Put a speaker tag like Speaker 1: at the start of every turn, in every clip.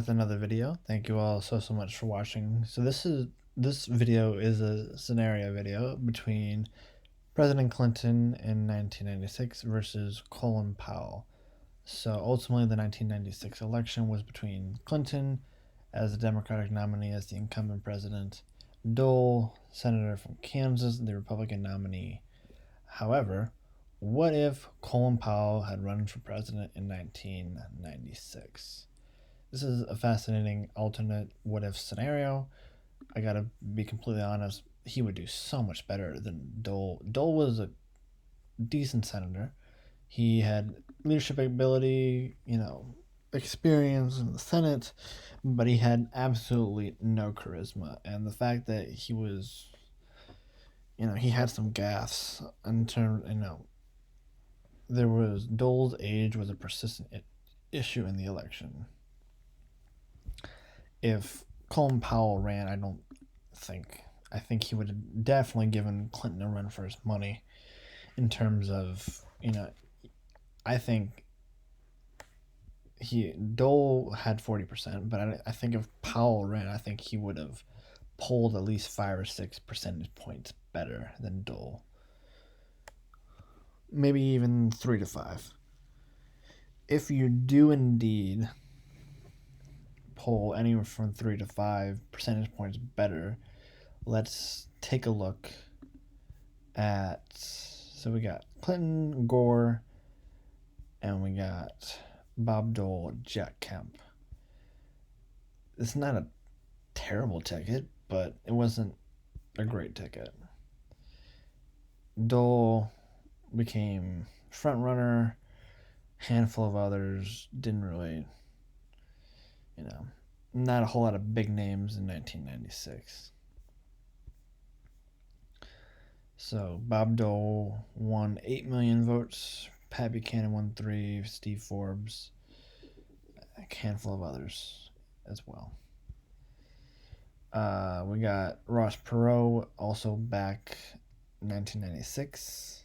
Speaker 1: With another video. Thank you all so much for watching. So this video is a scenario video between President Clinton in 1996 versus Colin Powell. So ultimately the 1996 election was between Clinton as the Democratic nominee as the incumbent president, Dole, senator from Kansas, the Republican nominee. However, what if Colin Powell had run for president in 1996? This is a fascinating alternate what if scenario. I gotta be completely honest, he would do so much better than Dole. Dole was a decent senator. He had leadership ability, experience in the Senate, but he had absolutely no charisma. And the fact that he was, he had some gaffes in terms, there was Dole's age was a persistent issue in the election. If Colin Powell ran, I think he would have definitely given Clinton a run for his money in terms of, I think Dole had 40%, but I think if Powell ran, I think he would have polled at least 5 or 6 percentage points better than Dole. Maybe even 3 to 5. If you do indeed poll anywhere from 3 to 5 percentage points better, let's take a look at. So we got Clinton, Gore, and we got Bob Dole, Jack Kemp. It's not a terrible ticket, but it wasn't a great ticket. Dole became front runner. Handful of others didn't really, not a whole lot of big names in 1996. So Bob Dole won 8 million votes. Pat Buchanan won 3. Steve Forbes, a handful of others as well. We got Ross Perot, also back in 1996.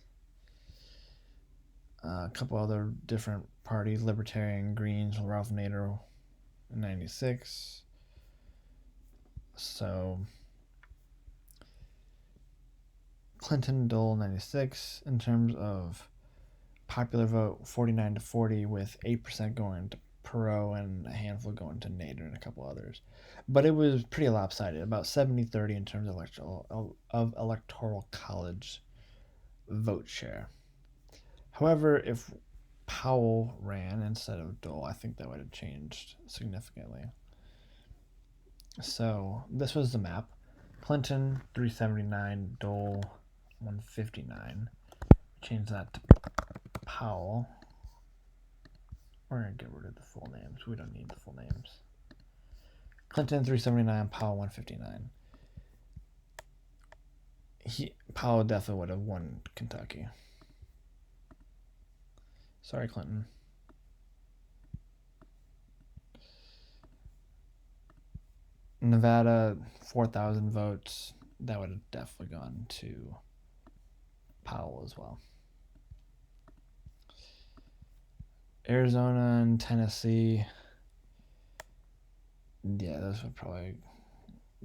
Speaker 1: A couple other different parties, Libertarian, Greens, Ralph Nader in 96. So Clinton, Dole, 96 in terms of popular vote, 49 to 40, with 8% going to Perot and a handful going to Nader and a couple others. But it was pretty lopsided, about 70-30 in terms of electoral college vote share. However, if Powell ran instead of Dole, I think that would have changed significantly. So this was the map. Clinton 379, Dole 159. Change that to Powell. We're going to get rid of the full names. We don't need the full names. Clinton 379, Powell 159. Powell definitely would have won Kentucky. Sorry, Clinton. Nevada, 4,000 votes. That would have definitely gone to Powell as well. Arizona and Tennessee. Yeah, those would probably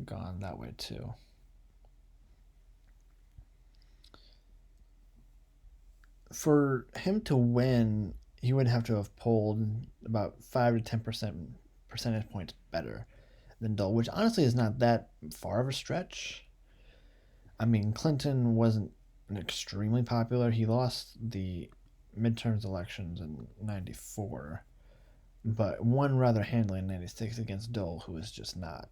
Speaker 1: gone that way too. For him to win, he would have to have polled about 5 to 10% percentage points better than Dole, which honestly is not that far of a stretch. I mean, Clinton wasn't extremely popular. He lost the midterms elections in 94, but won rather handily in 96 against Dole, who was just not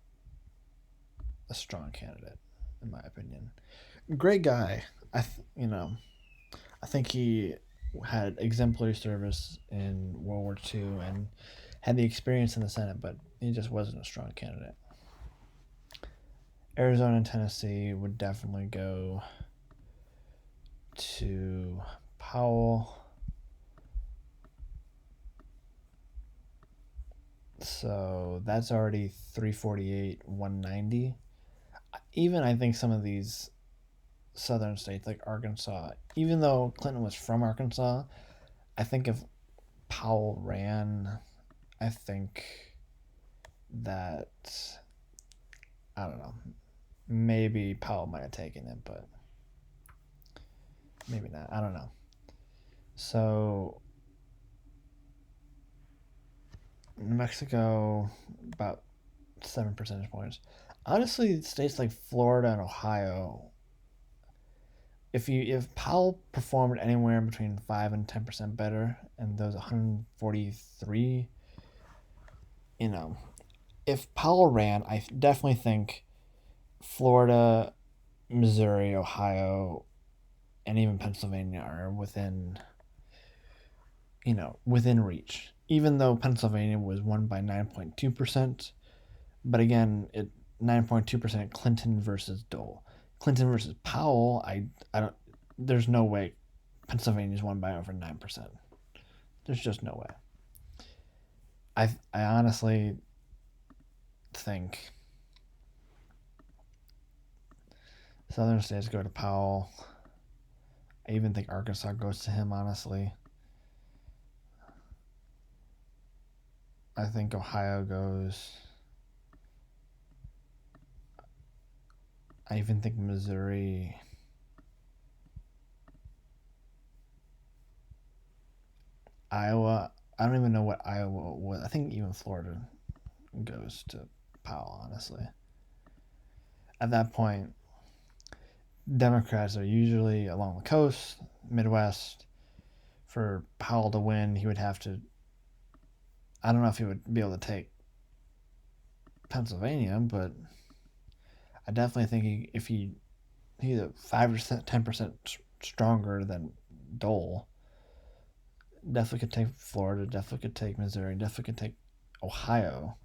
Speaker 1: a strong candidate, in my opinion. Great guy. I think he had exemplary service in World War II and had the experience in the Senate, but he just wasn't a strong candidate. Arizona and Tennessee would definitely go to Powell. So that's already 348, 190. Even I think some of these southern states like Arkansas, even though Clinton was from Arkansas, I think if Powell ran, I think that, I don't know, maybe Powell might have taken it, but maybe not. I don't know. So New Mexico, about 7 percentage points. Honestly, states like Florida and Ohio, if Powell performed anywhere between 5 and 10% better, and those 143, you know, if Powell ran, I definitely think Florida, Missouri, Ohio, and even Pennsylvania are within reach. Even though Pennsylvania was won by 9.2%, but again, 9.2% Clinton versus Dole. Clinton versus Powell, I don't. There's no way Pennsylvania's won by over 9%. There's just no way. I honestly think Southern states go to Powell. I even think Arkansas goes to him, honestly. I think Ohio goes. I even think Missouri. Iowa. I don't even know what Iowa was. I think even Florida goes to Powell, honestly. At that point, Democrats are usually along the coast, Midwest. For Powell to win, he would have to. I don't know if he would be able to take Pennsylvania, but I definitely think he's a 5 or 10% stronger than Dole. Definitely could take Florida. Definitely could take Missouri. Definitely could take Ohio.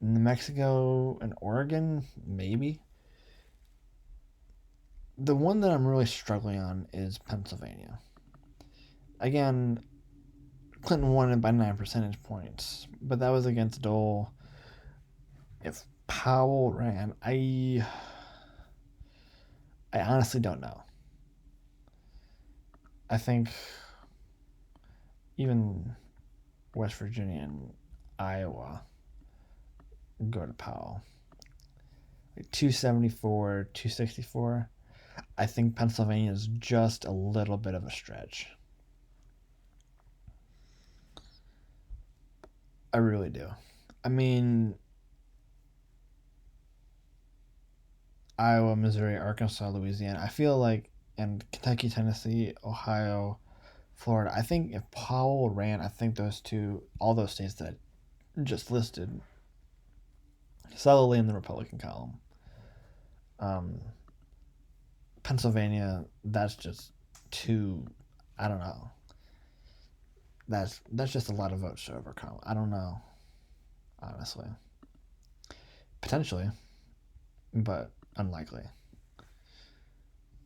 Speaker 1: New Mexico and Oregon, maybe. The one that I'm really struggling on is Pennsylvania. Again, Clinton won it by 9 percentage points, but that was against Dole. If Powell ran, I honestly don't know. I think even West Virginia and Iowa go to Powell. 274, 264. I think Pennsylvania is just a little bit of a stretch. I really do. I mean, Iowa, Missouri, Arkansas, Louisiana. I feel like, and Kentucky, Tennessee, Ohio, Florida. I think if Powell ran, I think all those states that I just listed, solidly in the Republican column. Um, Pennsylvania, that's just too. I don't know. That's just a lot of votes to overcome. I don't know, honestly. Potentially, but unlikely.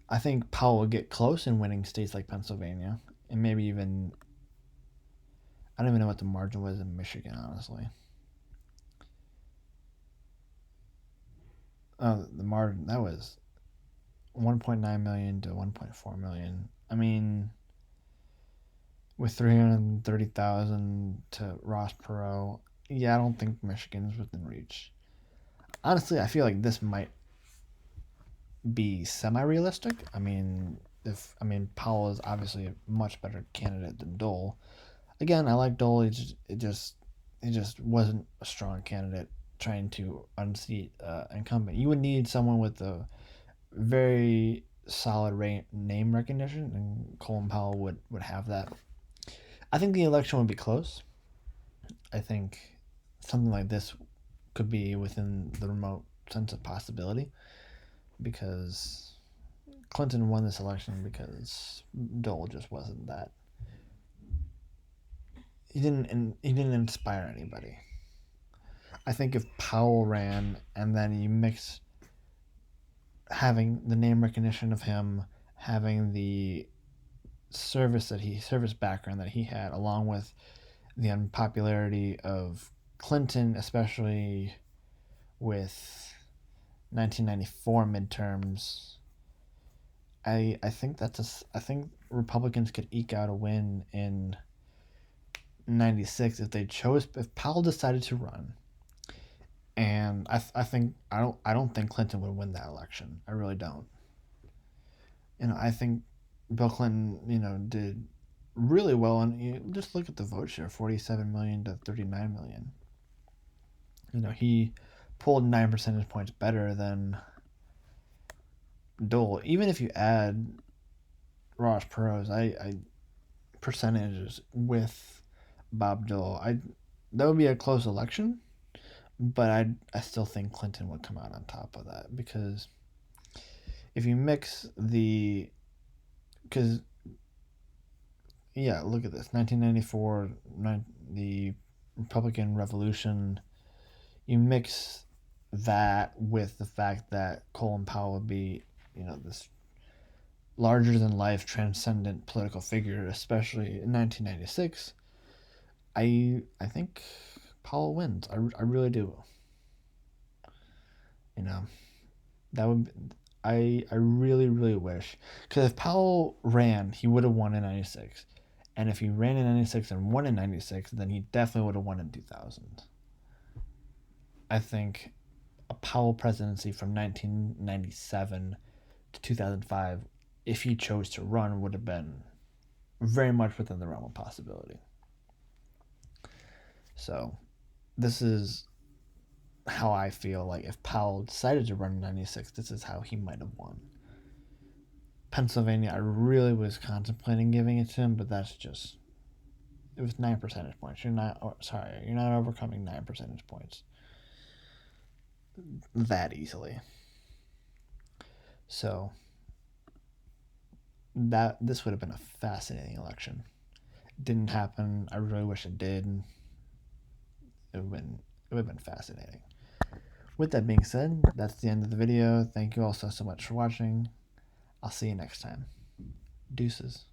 Speaker 1: I think Powell will get close in winning states like Pennsylvania, and maybe even. I don't even know what the margin was in Michigan, honestly. The margin that was 1.9 million to 1.4 million. I mean, with 330,000 to Ross Perot, yeah, I don't think Michigan's within reach. Honestly, I feel like this might be semi-realistic. Powell is obviously a much better candidate than Dole. Again, I like Dole. It just wasn't a strong candidate trying to unseat incumbent. You would need someone with a very solid name recognition, and Colin Powell would have that. I think the election would be close. I think something like this could be within the remote sense of possibility because Clinton won this election because Dole just wasn't that. He didn't inspire anybody. I think if Powell ran and then you mix having the name recognition of him, having the service background that he had, along with the unpopularity of Clinton, especially with 1994 midterms, I think Republicans could eke out a win in 96 if Powell decided to run And I don't think Clinton would win that election. I really don't. I think Bill Clinton, did really well. And just look at the vote share: 47 million to 39 million. He pulled 9 percentage points better than Dole. Even if you add Ross Perot's I percentages with Bob Dole, that would be a close election. But I still think Clinton would come out on top of that, because if you mix because yeah, look at this: 1994, the Republican Revolution. You mix that with the fact that Colin Powell would be, this larger than life, transcendent political figure, especially in 1996. I think Powell wins. I really do. You know that would. I really really wish, because if Powell ran, he would have won in '96, and if he ran in '96 and won in '96, then he definitely would have won in 2000. I think a Powell presidency from 1997 to 2005, if he chose to run, would have been very much within the realm of possibility. So, this is how I feel like if Powell decided to run in '96, this is how he might have won. Pennsylvania, I really was contemplating giving it to him, but it was 9 percentage points. You're not overcoming 9 percentage points that easily. So, this would have been a fascinating election. It didn't happen. I really wish it did. It would have been fascinating. With that being said, that's the end of the video. Thank you all so much for watching. I'll see you next time. Deuces.